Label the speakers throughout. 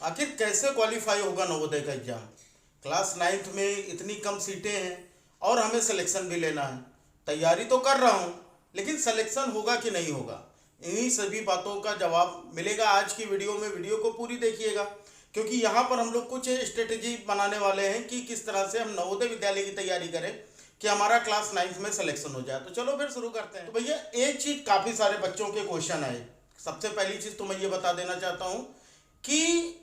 Speaker 1: आखिर कैसे क्वालिफाई होगा नवोदय का एग्जाम। क्लास नाइन्थ में इतनी कम सीटें हैं और हमें सिलेक्शन भी लेना है। तैयारी तो कर रहा हूँ, लेकिन सिलेक्शन होगा कि नहीं होगा, इन्हीं सभी बातों का जवाब मिलेगा आज की वीडियो में। वीडियो को पूरी देखिएगा, क्योंकि यहाँ पर हम लोग कुछ स्ट्रेटेजी बनाने वाले हैं कि किस तरह से हम नवोदय विद्यालय की तैयारी करें कि हमारा क्लास नाइन्थ में सिलेक्शन हो जाए। तो चलो फिर शुरू करते हैं। तो भैया एक चीज़, काफ़ी सारे बच्चों के क्वेश्चन आए। सबसे पहली चीज़ तो मैं ये बता देना चाहता हूँ कि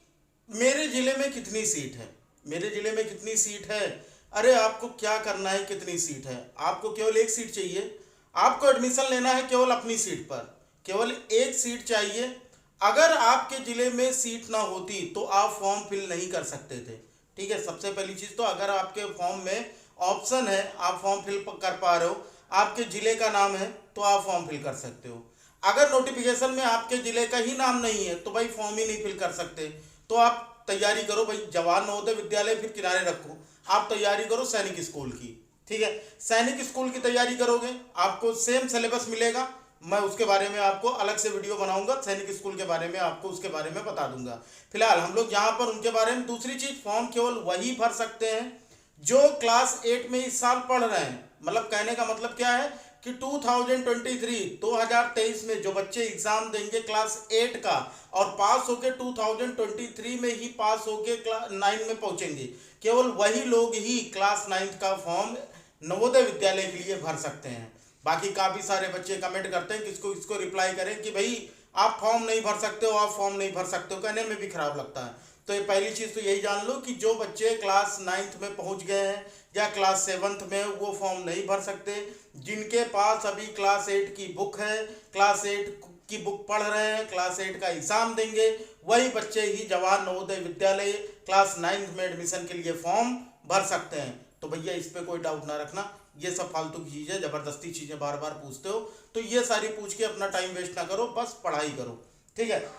Speaker 1: मेरे ज़िले में कितनी सीट है, मेरे ज़िले में कितनी सीट है। अरे आपको क्या करना है, कितनी सीट है, आपको केवल एक सीट चाहिए। आपको एडमिशन लेना है केवल अपनी सीट पर, केवल एक सीट चाहिए। अगर आपके ज़िले में सीट ना होती तो आप फॉर्म फिल नहीं कर सकते थे। ठीक है, सबसे पहली चीज़ तो अगर आपके फॉर्म में ऑप्शन है, आप फॉर्म फिल कर पा रहे हो, आपके ज़िले का नाम है, तो आप फॉर्म फिल कर सकते हो। अगर नोटिफिकेशन में आपके ज़िले का ही नाम नहीं है तो भाई फॉर्म ही नहीं फिल कर सकते। तो आप तैयारी करो भाई, जवाहर नवोदय विद्यालय फिर किनारे रखो, आप तैयारी करो सैनिक स्कूल की। ठीक है, सैनिक स्कूल की तैयारी करोगे, आपको सेम सिलेबस मिलेगा। मैं उसके बारे में आपको अलग से वीडियो बनाऊंगा, सैनिक स्कूल के बारे में आपको उसके बारे में बता दूंगा। फिलहाल हम लोग यहाँ पर उनके बारे में। दूसरी चीज़, फॉर्म केवल वही भर सकते हैं जो क्लास 8 में इस साल पढ़ रहे हैं। मतलब कहने का मतलब क्या है कि 2023 में जो बच्चे एग्जाम देंगे क्लास 8 का और पास होके 2023 में ही पास होके क्लास 9 में पहुंचेंगे, केवल वही लोग ही क्लास 9 का फॉर्म नवोदय विद्यालय के लिए भर सकते हैं। बाकी काफ़ी सारे बच्चे कमेंट करते हैं, किसको इसको रिप्लाई करें कि भाई आप फॉर्म नहीं भर सकते हो, आप फॉर्म नहीं भर सकते हो, कहने में भी खराब लगता है। तो ये पहली चीज़ तो यही जान लो कि जो बच्चे क्लास 9th में पहुंच गए हैं या क्लास 7th में, वो फॉर्म नहीं भर सकते। जिनके पास अभी क्लास 8 की बुक है, क्लास 8 की बुक पढ़ रहे हैं, क्लास 8 का एग्ज़ाम देंगे, वही बच्चे ही जवाहर नवोदय विद्यालय क्लास 9th में एडमिशन के लिए फॉर्म भर सकते हैं। तो भैया इस पर कोई डाउट ना रखना, ये सब फालतू की चीज़ें, ज़बरदस्ती चीज़ें बार बार पूछते हो, तो ये सारी पूछ के अपना टाइम वेस्ट ना करो, बस पढ़ाई करो। ठीक है,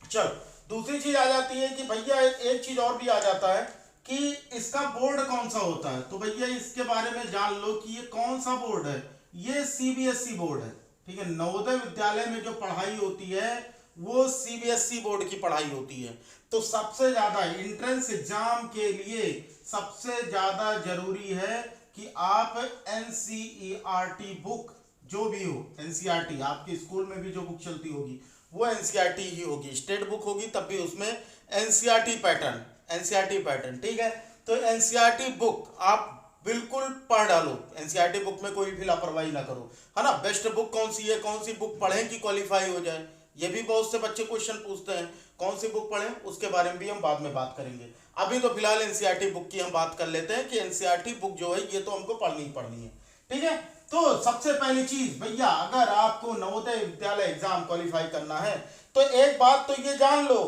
Speaker 1: चलो दूसरी चीज़ आ जाती है कि भैया एक चीज़ और भी आ जाता है कि इसका बोर्ड कौन सा होता है। तो भैया इसके बारे में जान लो कि ये कौन सा बोर्ड है। ये सीबीएसई बोर्ड है। ठीक है, नवोदय विद्यालय में जो पढ़ाई होती है वो सीबीएसई बोर्ड की पढ़ाई होती है। तो सबसे ज़्यादा एंट्रेंस एग्जाम के लिए सबसे ज़्यादा जरूरी है कि आप एनसीईआरटी बुक जो भी हो, एनसीईआरटी आपके स्कूल में भी जो बुक चलती होगी वो एनसीईआरटी ही होगी। स्टेट बुक होगी तब भी उसमें एनसीईआरटी पैटर्न, एनसीईआरटी पैटर्न। ठीक है, तो एनसीईआरटी बुक आप बिल्कुल पढ़ डालो। एनसीईआरटी बुक में कोई भी लापरवाही ना करो, है ना। बेस्ट बुक कौन सी है, कौन सी बुक पढ़ें कि क्वालिफाई हो जाए, ये भी बहुत से बच्चे क्वेश्चन पूछते हैं। कौन सी बुक पढ़ें उसके बारे में भी हम बाद में बात करेंगे। अभी तो फिलहाल एनसीईआरटी बुक की हम बात कर लेते हैं कि एनसीईआरटी बुक जो है ये तो हमको पढ़नी ही पढ़नी है। ठीक है, तो सबसे पहली चीज भैया, अगर आपको नवोदय विद्यालय एग्जाम क्वालिफाई करना है तो एक बात तो ये जान लो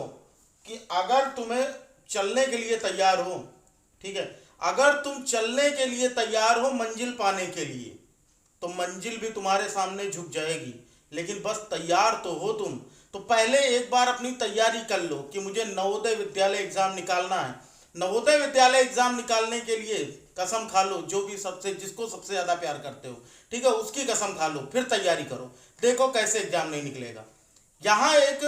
Speaker 1: कि अगर तुम्हें चलने के लिए तैयार हो, ठीक है, अगर तुम चलने के लिए तैयार हो मंजिल पाने के लिए, तो मंजिल भी तुम्हारे सामने झुक जाएगी, लेकिन बस तैयार तो हो तुम। तो पहले एक बार अपनी तैयारी कर लो कि मुझे नवोदय विद्यालय एग्जाम निकालना है। नवोदय विद्यालय एग्जाम निकालने के लिए कसम खा लो, जो भी सबसे जिसको सबसे ज़्यादा प्यार करते हो, ठीक है, उसकी कसम खा लो, फिर तैयारी करो, देखो कैसे एग्जाम नहीं निकलेगा। यहाँ एक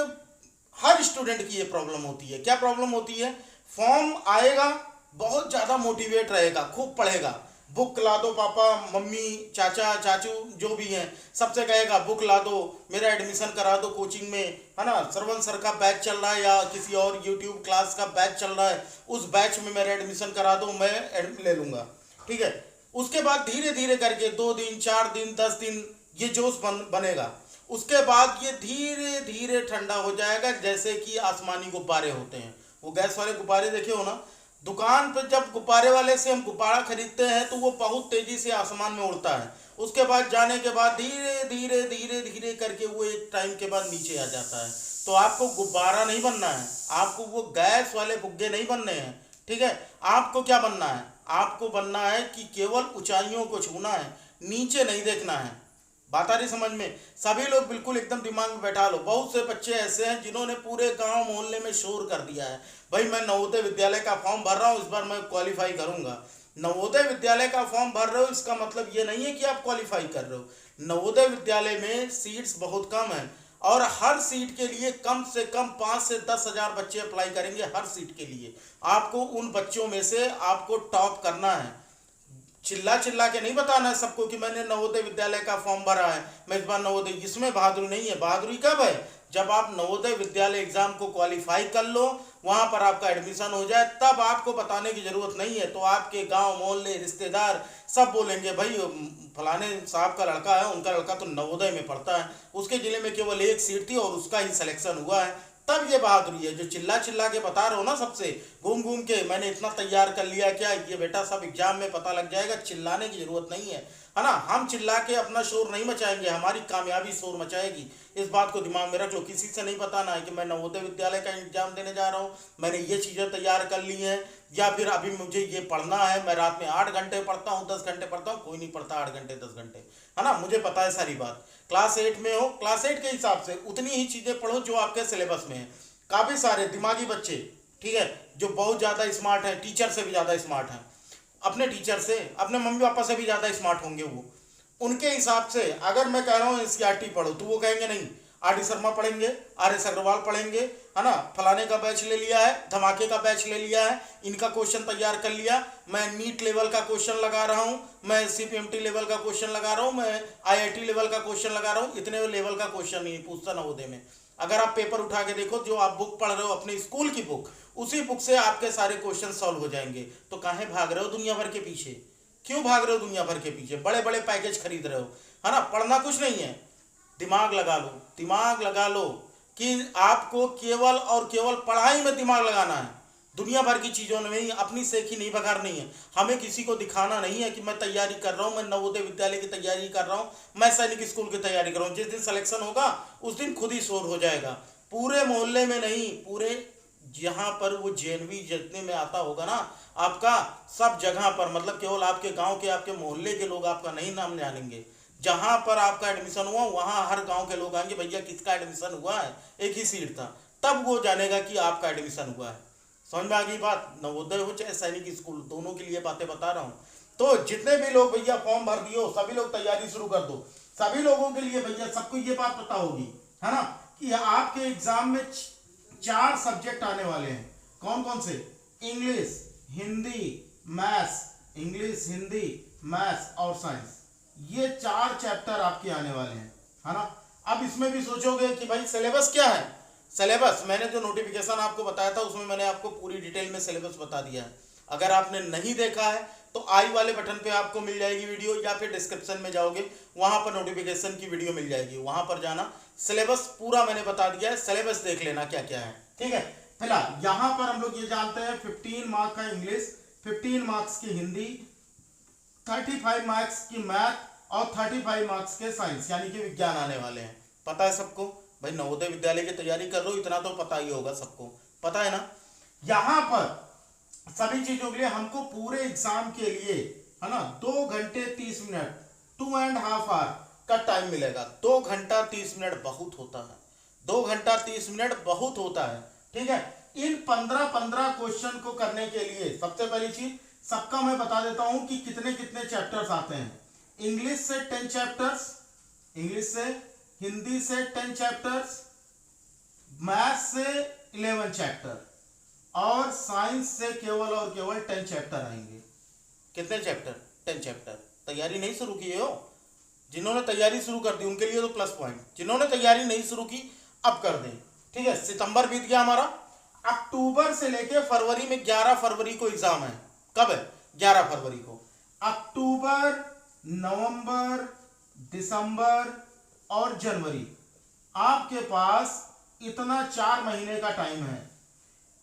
Speaker 1: हर स्टूडेंट की ये प्रॉब्लम होती है। क्या प्रॉब्लम होती है, फॉर्म आएगा, बहुत ज़्यादा मोटिवेट रहेगा, खूब पढ़ेगा, बुक ला दो पापा मम्मी चाचा चाचू जो भी हैं सबसे कहेगा बुक ला दो, मेरा एडमिशन करा दो कोचिंग में, है ना। श्रवण सर का बैच चल रहा है या किसी और यूट्यूब क्लास का बैच चल रहा है, उस बैच में मेरा एडमिशन करा दो, मैं ले लूँगा। ठीक है, उसके बाद धीरे धीरे करके 2 दिन 4 दिन 10 दिन ये जोश बनेगा। उसके बाद ये धीरे धीरे ठंडा हो जाएगा, जैसे कि आसमानी गुब्बारे होते हैं, वो गैस वाले गुब्बारे देखे हो ना, दुकान पर जब गुब्बारे वाले से हम गुब्बारा खरीदते हैं तो वो बहुत तेजी से आसमान में उड़ता है। उसके बाद जाने के बाद धीरे धीरे धीरे धीरे करके वो एक टाइम के बाद नीचे आ जाता है। तो आपको गुब्बारा नहीं बनना है, आपको वो गैस वाले फुग्गे नहीं बनने हैं। ठीक है, आपको क्या बनना है, आपको बनना है कि केवल ऊंचाइयों को छूना है, नीचे नहीं देखना है। बात आ रही समझ में। सभी लोग बिल्कुल एकदम दिमाग में बैठा लो। बहुत से बच्चे ऐसे हैं जिन्होंने पूरे गांव मोहल्ले में शोर कर दिया है, भाई मैं नवोदय विद्यालय का फॉर्म भर रहा हूँ, इस बार मैं क्वालिफाई करूंगा। नवोदय विद्यालय का फॉर्म भर रहे हो इसका मतलब ये नहीं है कि आप क्वालिफाई कर रहे हो। नवोदय विद्यालय में सीट्स बहुत कम है। और हर सीट के लिए कम से कम 5 से 10 हजार बच्चे अप्लाई करेंगे हर सीट के लिए। आपको उन बच्चों में से आपको टॉप करना है। चिल्ला चिल्ला के नहीं बताना है सबको कि मैंने नवोदय विद्यालय का फॉर्म भरा है, मैं इस बार नवोदय, इसमें बहादुरी नहीं है। बहादुरी कब है? जब आप नवोदय विद्यालय एग्जाम को क्वालिफाई कर लो, वहां पर आपका एडमिशन हो जाए, तब आपको बताने की जरूरत नहीं है। तो आपके गांव मोहल्ले रिश्तेदार सब बोलेंगे भाई फलाने साहब का लड़का है, उनका लड़का तो नवोदय में पढ़ता है, उसके जिले में केवल एक सीट थी और उसका ही सिलेक्शन हुआ है। तब ये बहादुरी है। जो चिल्ला चिल्ला के बता रहे हो ना सबसे घूम घूम के मैंने इतना तैयार कर लिया, क्या ये बेटा सब एग्जाम में पता लग जाएगा, चिल्लाने की जरूरत नहीं है ना। हम चिल्ला के अपना शोर नहीं मचाएंगे, हमारी कामयाबी शोर मचाएगी। इस बात को दिमाग में रख लो। किसी से नहीं बताना है कि मैं नवोदय विद्यालय का एग्जाम देने जा रहा हूँ, मैंने ये चीज़ें तैयार कर ली हैं, या फिर अभी मुझे ये पढ़ना है, मैं रात में 8 घंटे पढ़ता हूँ, 10 घंटे पढ़ता हूँ। कोई नहीं पढ़ता 8 घंटे 10 घंटे, है ना, मुझे पता है सारी बात। क्लास 8 में हो, क्लास 8 के हिसाब से उतनी ही चीज़ें पढ़ो जो आपके सिलेबस में है। काफ़ी सारे दिमागी बच्चे, ठीक है, जो बहुत ज़्यादा स्मार्ट हैं, टीचर से भी ज़्यादा स्मार्ट हैं, अपने टीचर से, अपने मम्मी पापा से भी ज़्यादा स्मार्ट होंगे वो। उनके हिसाब से अगर मैं कह रहा हूँ एनसीईआरटी पढ़ो, तो वो कहेंगे नहीं आर डी शर्मा पढ़ेंगे, आर एस अग्रवाल पढ़ेंगे, है ना, फलाने का बैच ले लिया है, धमाके का बैच ले लिया है, इनका क्वेश्चन तैयार कर लिया, मैं नीट लेवल का क्वेश्चन लगा रहा हूँ, मैं सीपीएमटी लेवल का क्वेश्चन लगा रहा हूँ, मैं आईआईटी लेवल का क्वेश्चन लगा रहा हूँ। इतने लेवल का क्वेश्चन नहीं पूछता नवोदय में। अगर आप पेपर उठा के देखो, जो आप बुक पढ़ रहे हो अपने स्कूल की बुक, उसी बुक से आपके सारे क्वेश्चन सॉल्व हो जाएंगे। तो काहे भाग रहे हो दुनिया भर के पीछे? क्यों भाग रहे हो दुनिया भर के पीछे? बड़े बड़े पैकेज खरीद रहे हो, है ना। पढ़ना कुछ नहीं है, दिमाग लगा लो, दिमाग लगा लो कि आपको केवल और केवल पढ़ाई में दिमाग लगाना है। दुनिया भर की चीज़ों में ही अपनी सेखी नहीं बघारनी है। हमें किसी को दिखाना नहीं है कि मैं तैयारी कर रहा हूँ, मैं नवोदय विद्यालय की तैयारी कर रहा हूँ, मैं सैनिक स्कूल की तैयारी कर रहा हूँ। जिस दिन सिलेक्शन होगा उस दिन खुद ही शोर हो जाएगा, पूरे मोहल्ले में नहीं, पूरे जहाँ पर वो जेएनवी जितने में आता होगा ना आपका, सब जगह पर, मतलब केवल आपके गांव के, आपके मोहल्ले के लोग आपका नहीं नाम जानेंगे। जहां पर आपका एडमिशन हुआ वहां हर गांव के लोग आएंगे, भैया किसका एडमिशन हुआ है, एक ही सीट था, तब वो जानेगा कि आपका एडमिशन हुआ है। समझ में आ गई बात? नवोदय हो चाहे सैनिक स्कूल, दोनों के लिए बातें बता रहा हूँ। तो जितने भी लोग भैया फॉर्म भर दिए हो, सभी लोग तैयारी शुरू कर दो। सभी लोगों के लिए भैया सबको ये बात पता होगी, है ना, कि आपके एग्जाम में 4 सब्जेक्ट आने वाले हैं। कौन कौन से? English, Hindi, maths, English, Hindi, maths और साइंस। ये 4 चैप्टर आपके आने वाले हैं, है ना। अब इसमें भी सोचोगे कि भाई सिलेबस क्या है। सिलेबस मैंने जो नोटिफिकेशन आपको बताया था उसमें मैंने आपको पूरी डिटेल में सिलेबस बता दिया है। अगर आपने नहीं देखा है तो आई वाले बटन पे आपको मिल जाएगी वीडियो, या फिर डिस्क्रिप्शन में जाओगे वहां पर नोटिफिकेशन की वीडियो मिल जाएगी, वहां पर जाना। सिलेबस पूरा मैंने बता दिया है, सिलेबस देख लेना क्या क्या है, ठीक है। फिलहाल यहाँ पर हम लोग ये जानते हैं 15 मार्क्स का इंग्लिश, 15 मार्क्स की हिंदी, 35 मार्क्स की मैथ और 35 मार्क्स के साइंस यानी कि विज्ञान आने वाले हैं। पता है सबको? भाई नवोदय विद्यालय की तैयारी कर रहे हो, इतना तो पता ही होगा सबको, पता है ना। यहाँ पर सभी चीजों के लिए हमको पूरे एग्जाम के लिए, है ना, 2 घंटे 30 मिनट, 2.5 आवर का टाइम मिलेगा। 2 घंटा 30 मिनट बहुत होता है, 2 घंटा 30 मिनट बहुत होता है, ठीक है। इन 15 क्वेश्चन को करने के लिए सबसे पहली चीज सबका मैं बता देता हूं कि कितने कितने चैप्टर्स आते हैं। इंग्लिश से 10 चैप्टर्स, इंग्लिश से, हिंदी से 10 चैप्टर्स, मैथ से 11 चैप्टर और साइंस से केवल और केवल 10 चैप्टर आएंगे। कितने चैप्टर? 10 चैप्टर। तैयारी नहीं शुरू की हो, जिन्होंने तैयारी शुरू कर दी उनके लिए तो प्लस पॉइंट, जिन्होंने तैयारी नहीं शुरू की अब कर दें, ठीक है। सितंबर बीत गया हमारा, अक्टूबर से लेके फरवरी में 11 फरवरी को एग्जाम है। कब है? 11 फरवरी को। अक्टूबर, नवंबर, दिसंबर और जनवरी, आपके पास इतना 4 महीने का टाइम है।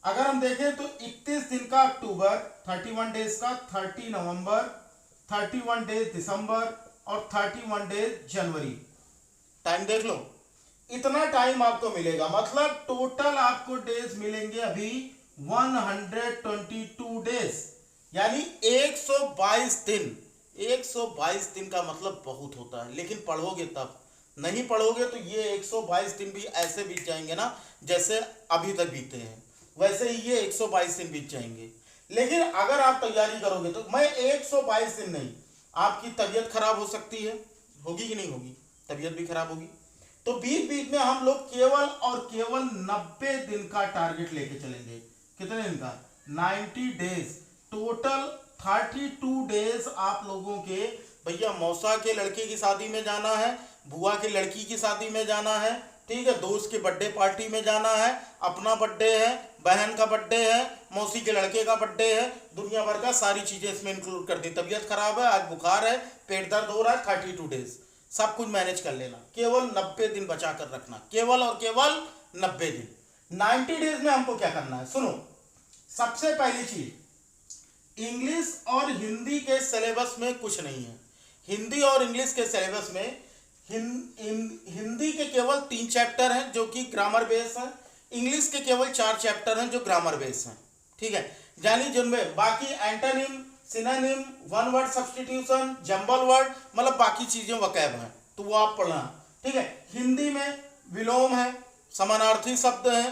Speaker 1: अगर हम देखें तो 31 दिन का अक्टूबर, 31 डेज का, 30 नवंबर, 31 डेज दिसंबर और 31 डेज जनवरी। टाइम देख लो, इतना टाइम आपको मिलेगा, मतलब टोटल आपको डेज मिलेंगे अभी 122 डेज, यानी 122 दिन। 122 दिन का मतलब बहुत होता है, लेकिन पढ़ोगे तब। नहीं पढ़ोगे तो ये 122 दिन भी ऐसे बीत जाएंगे ना जैसे अभी तक बीते हैं, वैसे ही ये 122 दिन बीत जाएंगे। लेकिन अगर आप तैयारी करोगे तो मैं 122 दिन नहीं, आपकी तबीयत खराब हो सकती है, होगी कि नहीं होगी? तबीयत भी खराब होगी, तो बीच बीच में हम लोग केवल और केवल 90 दिन का टारगेट लेके चलेंगे। कितने दिन का? 90 डेज। टोटल 32 डेज आप लोगों के भैया मौसा के लड़के की शादी में जाना है, बुआ की लड़की की शादी में जाना है, ठीक है, दोस्त के बर्थडे पार्टी में जाना है, अपना बर्थडे है, बहन का बर्थडे है, मौसी के लड़के का बर्थडे है, दुनिया भर का सारी चीजें इसमें इंक्लूड कर दी। तबीयत खराब है, आज बुखार है, पेट दर्द हो रहा है, 32 डेज सब कुछ मैनेज कर लेना। केवल 90 दिन बचा कर रखना, केवल और केवल 90 दिन। 90 डेज में हमको क्या करना है? सुनो, सबसे पहली चीज, इंग्लिश और हिंदी के सिलेबस में कुछ नहीं है। हिंदी और इंग्लिश के सिलेबस में हिंदी के केवल 3 चैप्टर हैं जो कि ग्रामर बेस है, इंग्लिश के केवल 4 चैप्टर हैं जो ग्रामर बेस हैं, ठीक है। यानी जिनमें बाकी antonym, synonym, one word substitution, jumble word, मतलब बाकी चीजें वकैब हैं, तो वो आप पढ़ना, ठीक है। हिंदी में विलोम है, समानार्थी शब्द हैं,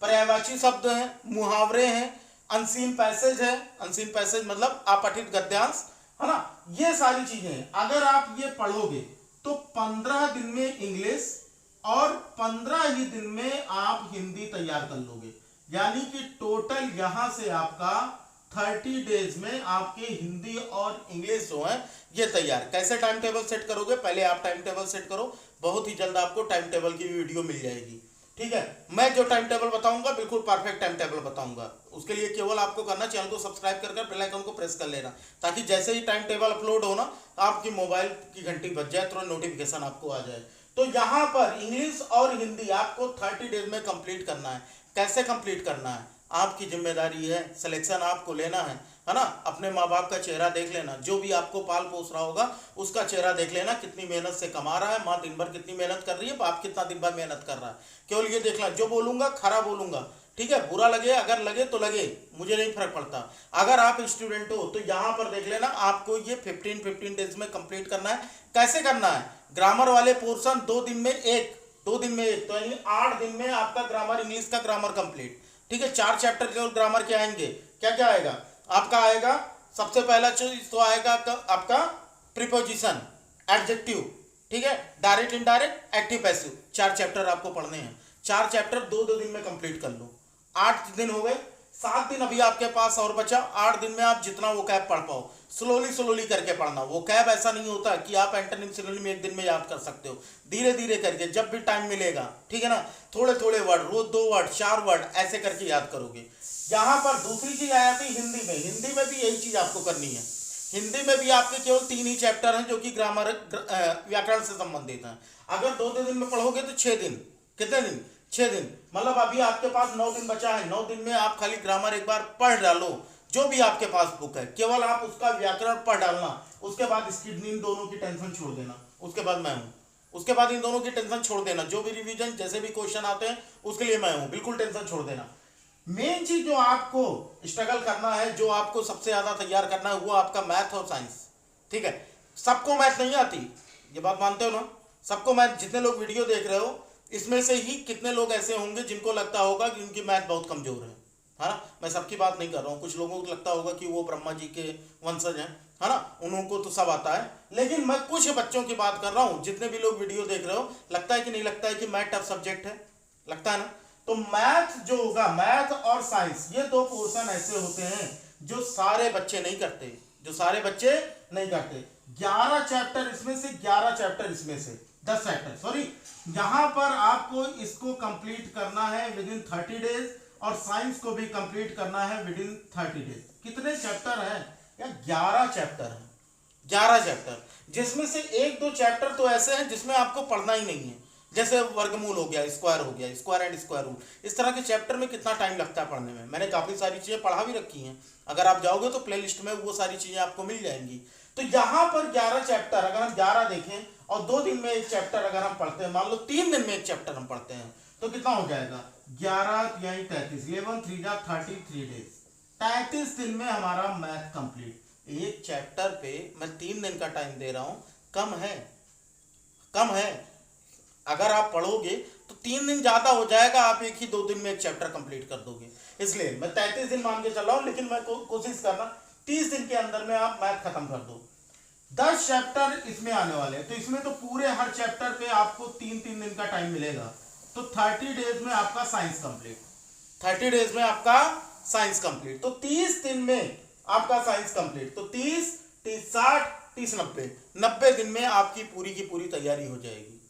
Speaker 1: पर्यायवाची शब्द हैं, मुहावरे हैं, अनसीन पैसेज है, अनसीन पैसेज मतलब अपठित गद्यांश, है ना, ये सारी चीजें हैं। अगर आप ये पढ़ोगे तो 15 दिन में इंग्लिश और 15 ही दिन में आप हिंदी तैयार कर लोगे। यानी कि टोटल यहां से आपका 30 डेज में आपके हिंदी और इंग्लिश जो है ये तैयार। कैसे टाइम टेबल सेट करोगे? पहले आप टाइम टेबल सेट करो, बहुत ही जल्द आपको टाइम टेबल की वीडियो मिल जाएगी, ठीक है। मैं जो टाइम टेबल बताऊंगा बिल्कुल परफेक्ट टाइम टेबल बताऊंगा। उसके लिए केवल आपको करना, चैनल को सब्सक्राइब कर बेल आइकन को प्रेस कर लेना, ताकि जैसे ही टाइम टेबल अपलोड हो ना, आपकी मोबाइल की घंटी बज जाए, तुरंत नोटिफिकेशन आपको आ जाए। तो यहाँ पर इंग्लिश और हिंदी आपको 30 डेज में कंप्लीट करना है। कैसे कंप्लीट करना है? आपकी जिम्मेदारी है, सिलेक्शन आपको लेना है ना। अपने माँ बाप का चेहरा देख लेना, जो भी आपको पाल पोस रहा होगा उसका चेहरा देख लेना, कितनी मेहनत से कमा रहा है, माँ दिन भर कितनी मेहनत कर रही है, बाप कितना दिन भर मेहनत कर रहा है। केवल ये देखना, जो बोलूंगा खरा बोलूंगा, ठीक है, बुरा लगे अगर लगे तो लगे, मुझे नहीं फर्क पड़ता। अगर आप स्टूडेंट हो तो यहाँ पर देख लेना, आपको ये 15 डेज में कंप्लीट करना है। कैसे करना है? ग्रामर वाले पोर्शन 2 दिन में एक, तो यानी 8 दिन में आपका ग्रामर, इंग्लिश का ग्रामर कंप्लीट, ठीक है। 4 चैप्टर केवल ग्रामर के आएंगे। क्या क्या आएगा आपका? आएगा सबसे पहला चीज तो आएगा आपका प्रीपोजिशन, एडजेक्टिव, ठीक है, direct, indirect, active, passive. 4 chapter आपको पढ़ने हैं। 4 चैप्टर 2 दिन में कंप्लीट कर लो। 8 दिन हो गए, 7 दिन अभी आपके पास और बचा। 8 दिन में आप जितना वो कैब पढ़ पाओ, स्लोली करके पढ़ना। वो कैब ऐसा नहीं होता कि आप एंटोनिम सिनोनिम 1 दिन में याद कर सकते हो, धीरे धीरे करके जब भी टाइम मिलेगा, ठीक है ना, थोड़े थोड़े वर्ड, रोज 2 वर्ड 4 वर्ड ऐसे करके याद करोगे। यहाँ पर दूसरी चीज आ जाती है हिंदी में। हिंदी में भी यही चीज आपको करनी है। हिंदी में भी आपके केवल 3 ही चैप्टर हैं जो कि ग्रामर, व्याकरण से संबंधित हैं। अगर 2 दिन में पढ़ोगे तो 6 दिन। कितने दिन? 6 दिन। मतलब अभी आपके पास 9 दिन बचा है। 9 दिन में आप खाली ग्रामर एक बार पढ़ डालो, जो भी आपके पास बुक है, केवल आप उसका व्याकरण पढ़ डालना। उसके बाद इसकी इन दोनों की टेंशन छोड़ देना। उसके बाद मैं हूँ, उसके बाद इन दोनों की टेंशन छोड़ देना। जो भी रिवीजन, जैसे भी क्वेश्चन आते हैं उसके लिए मैं हूँ, बिल्कुल टेंशन छोड़ देना। मेन चीज जो आपको स्ट्रगल करना है, जो आपको सबसे ज्यादा तैयार करना है, वो आपका मैथ और साइंस, ठीक है। सबको मैथ नहीं आती, ये बात मानते हो ना? सबको मैथ, जितने लोग वीडियो देख रहे हो इसमें से ही कितने लोग ऐसे होंगे जिनको लगता होगा कि उनकी मैथ बहुत कमजोर है ना। मैं सबकी बात नहीं कर रहा हूँ। कुछ लोगों को लगता होगा कि वो ब्रह्मा जी के वंशज हैं, है ना, उनको तो सब आता है। लेकिन मैं कुछ बच्चों की बात कर रहा हूँ। जितने भी लोग वीडियो देख रहे हो, लगता है कि नहीं लगता है कि मैथ टफ सब्जेक्ट है? लगता है ना। तो मैथ जो होगा, मैथ और साइंस, ये 2 पोर्शन ऐसे होते हैं जो सारे बच्चे नहीं करते, 11 चैप्टर इसमें से, 11 चैप्टर इसमें से, 10 चैप्टर, सॉरी। यहां पर आपको इसको कंप्लीट करना है विद इन 30 डेज, और साइंस को भी कंप्लीट करना है विद इन 30 डेज। कितने चैप्टर हैं? या 11 चैप्टर हैं। 11 चैप्टर, जिसमें से 1-2 चैप्टर तो ऐसे हैं जिसमें आपको पढ़ना ही नहीं है, जैसे वर्गमूल हो गया, स्क्वायर हो गया, स्क्वायर एंड स्क्वायर रूट। इस तरह के चैप्टर में कितना टाइम लगता है पढ़ने में? मैंने काफ़ी सारी चीज़ें पढ़ा भी रखी हैं। अगर आप जाओगे तो प्लेलिस्ट में वो सारी चीज़ें आपको मिल जाएंगी। तो यहाँ पर 11 चैप्टर, अगर हम 11 देखें और 2 दिन में 1 चैप्टर अगर हम पढ़ते हैं, मान लो 3 दिन में 1 चैप्टर हम पढ़ते हैं, तो कितना हो जाएगा? 11 यानी 33, 11 3 जा 33 डेज। 33 दिन में हमारा मैथ कंप्लीट। 1 चैप्टर पे मैं 3 दिन का टाइम दे रहा हूँ, कम है? कम है? अगर आप पढ़ोगे तो 3 दिन ज्यादा हो जाएगा, आप 1 ही 2 दिन में 1 चैप्टर कंप्लीट कर दोगे। इसलिए मैं 33 दिन मान के चल रहा हूं, लेकिन मैं कोशिश करना 30 दिन के अंदर में आप मैथ खत्म कर दो। 10 चैप्टर इसमें आने वाले हैं, तो इसमें तो पूरे हर चैप्टर पे आपको 3-3 दिन का टाइम मिलेगा। तो 30 डेज में आपका साइंस कंप्लीट, 30 डेज में आपका साइंस कंप्लीट। तो 30 दिन में आपका साइंस कंप्लीट। तो 30, 30, 60, 30, 90 दिन में आपकी पूरी की पूरी तैयारी हो जाएगी,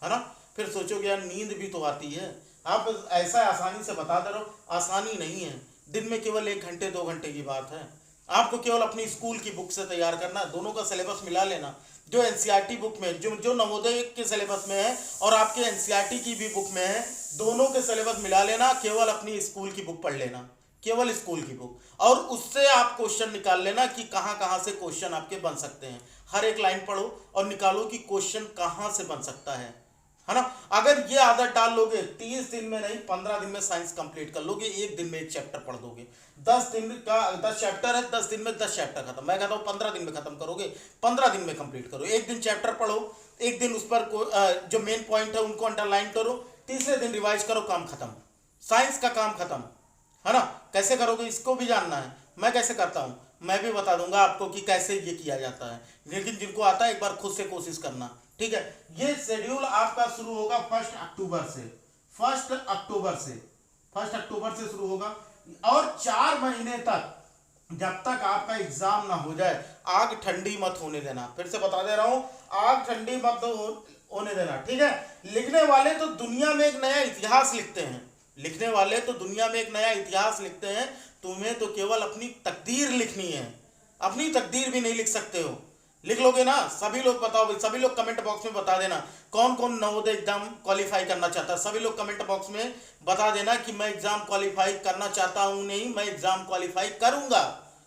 Speaker 1: है ना। फिर सोचोगे यार नींद भी तो आती है, आप ऐसा आसानी से बता दे रहे हो, आसानी नहीं है। दिन में केवल 1 घंटे 2 घंटे की बात है। आपको केवल अपनी स्कूल की बुक से तैयार करना है, दोनों का सिलेबस मिला लेना। जो एनसीईआरटी बुक में, जो नवोदय के सिलेबस में है और आपके एनसीईआरटी की भी बुक में है, दोनों के सिलेबस मिला लेना। केवल अपनी स्कूल की बुक पढ़ लेना, केवल स्कूल की बुक, और उससे आप क्वेश्चन निकाल लेना कि कहाँ कहाँ से क्वेश्चन आपके बन सकते हैं। हर एक लाइन पढ़ो और निकालो कि क्वेश्चन कहाँ से बन सकता है ना। अगर ये आदत डाल लोगे, 30 दिन में नहीं 15 दिन में साइंस कंप्लीट कर लोगे। एक दिन में 1 चैप्टर पढ़ दोगे। 10 दिन का 10 चैप्टर है, 10 दिन में 10 चैप्टर खत्म। मैं कहता हूँ 15 दिन में खत्म करोगे, 15 दिन में कंप्लीट करो। एक दिन चैप्टर पढ़ो, एक दिन उस पर जो मेन पॉइंट है उनको अंडरलाइन करो, तीसरे दिन रिवाइज करो, काम खत्म, साइंस का काम खत्म, है ना। कैसे करोगे इसको भी जानना है, मैं कैसे करता हूँ मैं भी बता दूंगा आपको कि कैसे ये किया जाता है। लेकिन जिनको आता है एक बार खुद से कोशिश करना, ठीक है। ये शेड्यूल आपका शुरू होगा 1 अक्टूबर से, 1 अक्टूबर से, 1 अक्टूबर से शुरू होगा और 4 महीने तक, जब तक आपका एग्जाम ना हो जाए। आग ठंडी मत होने देना, फिर से बता दे रहा हूं, आग ठंडी मत होने देना, ठीक है। लिखने वाले तो दुनिया में एक नया इतिहास लिखते हैं, लिखने वाले तो दुनिया में एक नया इतिहास लिखते हैं। तुम्हें तो केवल अपनी तकदीर लिखनी है, अपनी तकदीर भी नहीं लिख सकते हो। लिख लोगे ना। सभी लोग बताओ भाई, सभी लोग कमेंट बॉक्स में बता देना कौन कौन नवोदय एग्जाम क्वालिफाई करना चाहता है। सभी लोग कमेंट बॉक्स में बता देना कि मैं एग्जाम क्वालिफाई करना चाहता हूं, नहीं मैं एग्जाम क्वालिफाई करूंगा,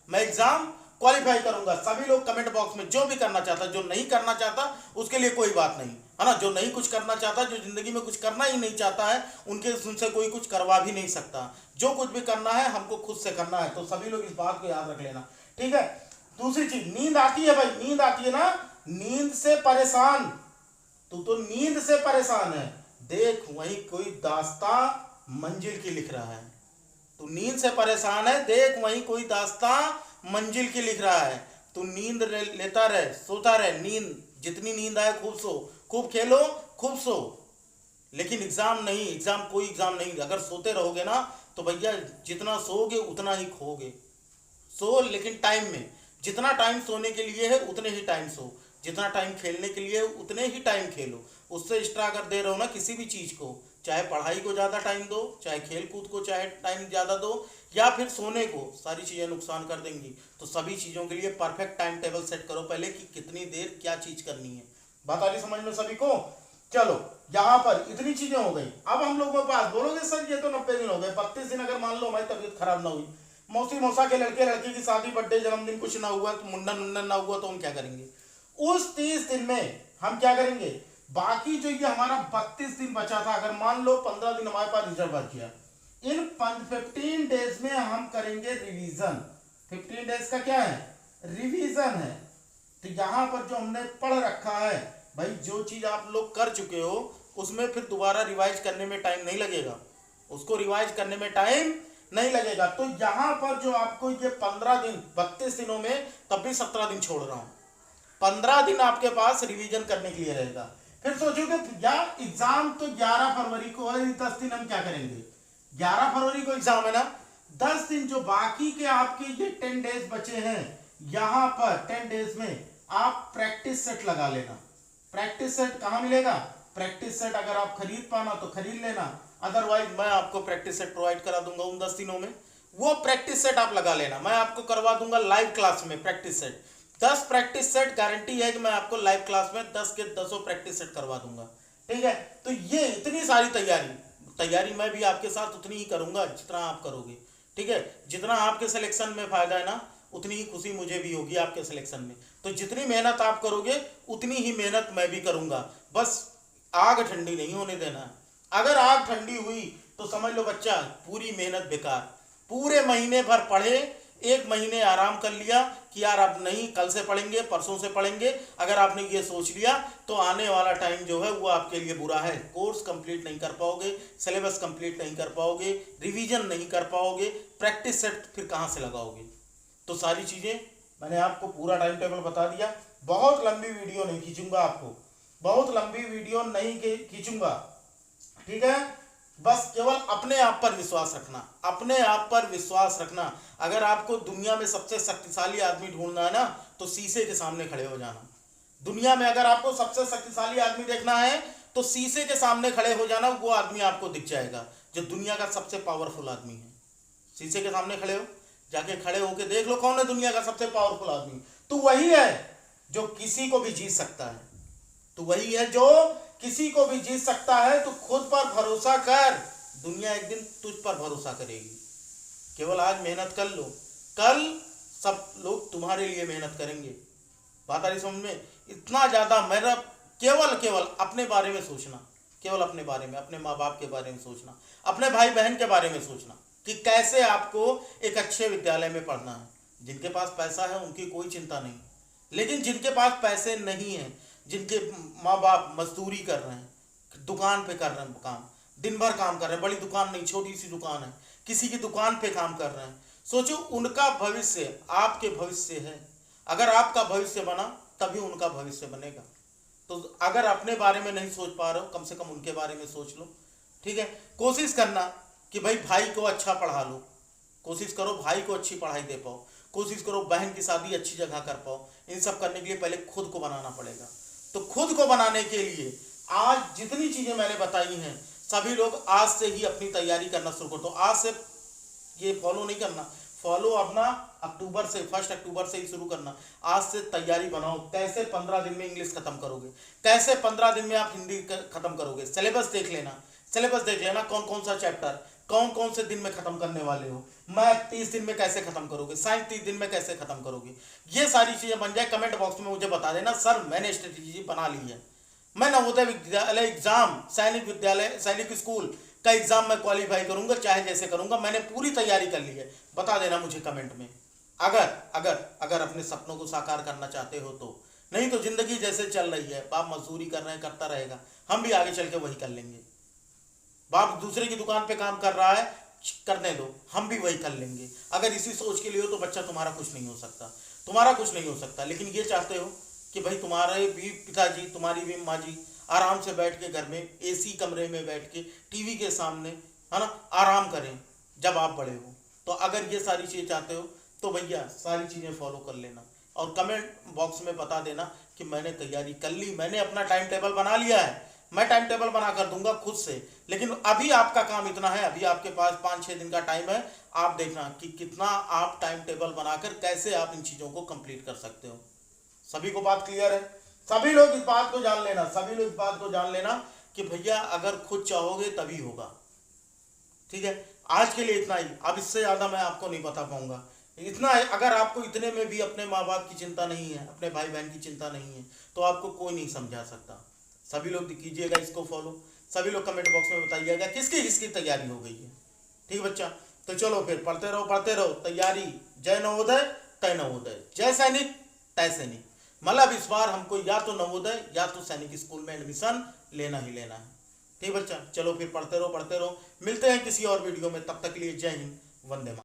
Speaker 1: मैं एग्जाम क्वालिफाई करूंगा। सभी लोग कमेंट बॉक्स में जो भी करना चाहता, जो नहीं करना चाहता उसके लिए कोई बात नहीं, है ना। जो नहीं कुछ करना चाहता, जो जिंदगी में कुछ करना ही नहीं चाहता है, उनसे कोई कुछ करवा भी नहीं सकता। जो कुछ भी करना है हमको खुद से करना है। तो सभी लोग इस बात को याद रख लेना, ठीक है। दूसरी चीज, नींद आती है भाई, नींद आती है ना, नींद से परेशान, तू तो नींद से परेशान है। देख वहीं कोई दास्तां मंजिल की लिख रहा है, तू नींद से परेशान है, देख वहीं कोई दास्तां मंजिल की लिख रहा है। तू नींद लेता रहे, सोता रहे, नींद जितनी नींद आए खूब सो, खूब खेलो, खूब सो। लेकिन एग्जाम नहीं, एग्जाम कोई एग्जाम नहीं। अगर सोते रहोगे ना तो भैया जितना सोओगे उतना ही खोगे। सो लेकिन टाइम में, जितना टाइम सोने के लिए है उतने ही टाइम सो, जितना टाइम खेलने के लिए है उतने ही टाइम खेलो। उससे एक्स्ट्रा अगर दे रहे हो ना किसी भी चीज़ को, चाहे पढ़ाई को ज़्यादा टाइम दो, चाहे खेल कूद को चाहे टाइम ज़्यादा दो, या फिर सोने को, सारी चीज़ें नुकसान कर देंगी। तो सभी चीज़ों के लिए परफेक्ट टाइम टेबल सेट करो पहले कि कितनी देर क्या चीज़ करनी है। बात आ रही समझ में सभी को। चलो यहाँ पर इतनी चीज़ें हो गई। अब हम लोगों के पास बोलोगे सर ये तो 90 दिन हो गए, 32 दिन अगर मान लो हमारी तबीयत खराब ना हुई, मौसी मौसा के लड़के लड़की की शादी, बर्थडे, जन्मदिन कुछ ना हुआ, तो मुंडन ना हुआ, तो हम क्या करेंगे उस 30 दिन में? हम क्या करेंगे, बाकी जो ये हमारा 32 दिन बचा था, अगर मान लो 15 दिन हमारे पास रिजर्व किया, इन 15 डेज में हम करेंगे रिवीजन। 15 डेज का क्या है, रिवीजन है। तो यहां पर जो हमने पढ़ रखा है भाई, जो चीज आप लोग कर चुके हो उसमें फिर दोबारा रिवाइज करने में टाइम नहीं लगेगा, उसको रिवाइज करने में टाइम नहीं लगेगा। तो यहां पर जो आपको ये 15 दिन, 32 दिनों में तब भी 17 दिन छोड़ रहा हूं, 15 दिन आपके पास रिवीजन करने के लिए रहेगा। फिर सोचोगे यार एग्जाम तो 11 फरवरी को है, 10 दिन हम क्या करेंगे? 11 फरवरी को एग्जाम है ना, 10 दिन जो बाकी के आपके ये 10 डेज बचे हैं, यहां पर 10 डेज में आप प्रैक्टिस सेट लगा लेना। प्रैक्टिस सेट कहां मिलेगा? प्रैक्टिस सेट अगर आप खरीद पाना तो खरीद लेना, अदरवाइज मैं आपको प्रैक्टिस सेट प्रोवाइड करा दूंगा उन 10 दिनों में। वो प्रैक्टिस सेट आप लगा लेना, मैं आपको करवा दूंगा लाइव क्लास में practice set. 10 practice set guarantee है कि मैं आपको लाइव क्लास में 10 के 10 प्रैक्टिस सेट करवा दूंगा, ठीक है। तो ये इतनी सारी तैयारी मैं भी आपके साथ उतनी ही करूंगा जितना आप करोगे, ठीक है। जितना आपके सिलेक्शन में फायदा है ना, उतनी ही खुशी मुझे भी होगी आपके सिलेक्शन में। तो जितनी मेहनत आप करोगे उतनी ही मेहनत मैं भी करूंगा, बस आग ठंडी नहीं होने देना। अगर आग ठंडी हुई तो समझ लो बच्चा पूरी मेहनत बेकार। पूरे महीने भर पढ़े, 1 महीने आराम कर लिया कि यार अब नहीं, कल से पढ़ेंगे, परसों से पढ़ेंगे, अगर आपने ये सोच लिया तो आने वाला टाइम जो है वो आपके लिए बुरा है। कोर्स कंप्लीट नहीं कर पाओगे, सिलेबस कंप्लीट नहीं कर पाओगे, रिवीजन नहीं कर पाओगे, प्रैक्टिस सेट फिर कहाँ से लगाओगे? तो सारी चीज़ें मैंने आपको पूरा टाइम टेबल बता दिया। बहुत लंबी वीडियो नहीं खींचूंगा, आपको बहुत लंबी वीडियो नहीं खींचूंगा, ठीक है। बस केवल अपने आप पर विश्वास रखना, अपने आप पर विश्वास रखना। अगर आपको दुनिया में सबसे शक्तिशाली आदमी ढूंढना है ना, तो शीशे के सामने खड़े हो जाना। दुनिया में अगर आपको सबसे शक्तिशाली आदमी देखना है तो शीशे के सामने खड़े हो जाना, वो आदमी आपको दिख जाएगा जो दुनिया का सबसे पावरफुल आदमी है। शीशे के सामने खड़े हो, जाके खड़े होके देख लो कौन है दुनिया का सबसे पावरफुल आदमी। तो वही है जो किसी को भी जीत सकता है, तो वही है जो किसी को भी जीत सकता है। तो खुद पर भरोसा कर, दुनिया एक दिन तुझ पर भरोसा करेगी। केवल आज मेहनत कर लो, कल सब लोग तुम्हारे लिए मेहनत करेंगे। बात आ रही समझ में? इतना ज्यादा मेरा केवल अपने बारे में सोचना, केवल अपने बारे में, अपने माँ बाप के बारे में सोचना, अपने भाई बहन के बारे में सोचना कि कैसे आपको एक अच्छे विद्यालय में पढ़ना है। जिनके पास पैसा है उनकी कोई चिंता नहीं, लेकिन जिनके पास पैसे नहीं है, जिनके माँ बाप मजदूरी कर रहे हैं, दुकान पे कर रहे हैं काम, दिन भर काम कर रहे हैं, बड़ी दुकान नहीं छोटी सी दुकान है, किसी की दुकान पे काम कर रहे हैं, सोचो उनका भविष्य आपके भविष्य है। अगर आपका भविष्य बना तभी उनका भविष्य बनेगा। तो अगर अपने बारे में नहीं सोच पा रहे हो, कम से कम उनके बारे में सोच लो, ठीक है। कोशिश करना कि भाई को अच्छा पढ़ा लो, कोशिश करो भाई को अच्छी पढ़ाई दे पाओ, कोशिश करो बहन की शादी अच्छी जगह कर पाओ। इन सब करने के लिए पहले खुद को बनाना पड़ेगा। तो खुद को बनाने के लिए आज जितनी चीजें मैंने बताई हैं, सभी लोग आज से ही अपनी तैयारी करना शुरू कर दो। आज से ये फॉलो नहीं करना, फॉलो अपना अक्टूबर से, 1 अक्टूबर से ही शुरू करना। आज से तैयारी बनाओ, कैसे 15 दिन में इंग्लिश खत्म करोगे, कैसे 15 दिन में आप हिंदी खत्म करोगे। सिलेबस देख लेना, सिलेबस देख लेना कौन कौन सा चैप्टर कौन कौन से दिन में खत्म करने वाले हो। मैथ 30 दिन में कैसे खत्म करोगे, साइंस 30 दिन में कैसे खत्म करोगे। ये सारी चीजें बन जाए, कमेंट बॉक्स में मुझे बता देना सर मैंने स्ट्रेटेजी बना ली है। मैं नवोदय विद्यालय एग्जाम, सैनिक विद्यालय, सैनिक स्कूल का एग्जाम मैं क्वालिफाई करूंगा, चाहे जैसे करूंगा, मैंने पूरी तैयारी कर ली है। बता देना मुझे कमेंट में, अगर अगर अगर अपने सपनों को साकार करना चाहते हो तो। नहीं तो जिंदगी जैसे चल रही है, बाप मजदूरी कर रहे हैं, करता रहेगा, हम भी आगे चल के वही कर लेंगे। बाप दूसरे की दुकान पे काम कर रहा है, करने दो, हम भी वही कर लेंगे। अगर इसी सोच के लिए हो तो बच्चा तुम्हारा कुछ नहीं हो सकता, तुम्हारा कुछ नहीं हो सकता। लेकिन ये चाहते हो कि भाई तुम्हारे भी पिताजी, तुम्हारी भी माँ जी आराम से बैठ के घर में एसी कमरे में बैठ के टीवी के सामने, है ना, आराम करें जब आप बड़े हो। तो अगर ये सारी चीज़ें चाहते हो तो भैया सारी चीज़ें फॉलो कर लेना और कमेंट बॉक्स में बता देना कि मैंने तैयारी कर ली, मैंने अपना टाइम टेबल बना लिया है। मैं टाइम टेबल बना कर दूंगा खुद से, लेकिन अभी आपका काम इतना है, अभी आपके पास 5-6 दिन का टाइम है। आप देखना कि कितना आप टाइम टेबल बनाकर कैसे आप इन चीज़ों को कंप्लीट कर सकते हो। सभी को बात क्लियर है? सभी लोग इस बात को जान लेना, सभी लोग इस बात को जान लेना कि भैया अगर खुद चाहोगे तभी होगा, ठीक है। आज के लिए इतना ही, अब इससे ज़्यादा मैं आपको नहीं बता पाऊंगा। इतना है, अगर आपको इतने में भी अपने माँ बाप की चिंता नहीं है, अपने भाई बहन की चिंता नहीं है, तो आपको कोई नहीं समझा सकता। सभी लोग कीजिएगा इसको फॉलो, सभी लोग कमेंट बॉक्स में बताइएगा किसकी किसकी तैयारी हो गई है, ठीक बच्चा। तो चलो फिर पढ़ते रहो तैयारी। जय नवोदय तय नवोदय, जय सैनिक तय सैनिक। मतलब इस बार हमको या तो नवोदय या तो सैनिक स्कूल में एडमिशन लेना ही लेना है, ठीक बच्चा। चलो फिर पढ़ते रहो। मिलते हैं किसी और वीडियो में, तब तक के लिए जय हिंद, वंदे मातरम।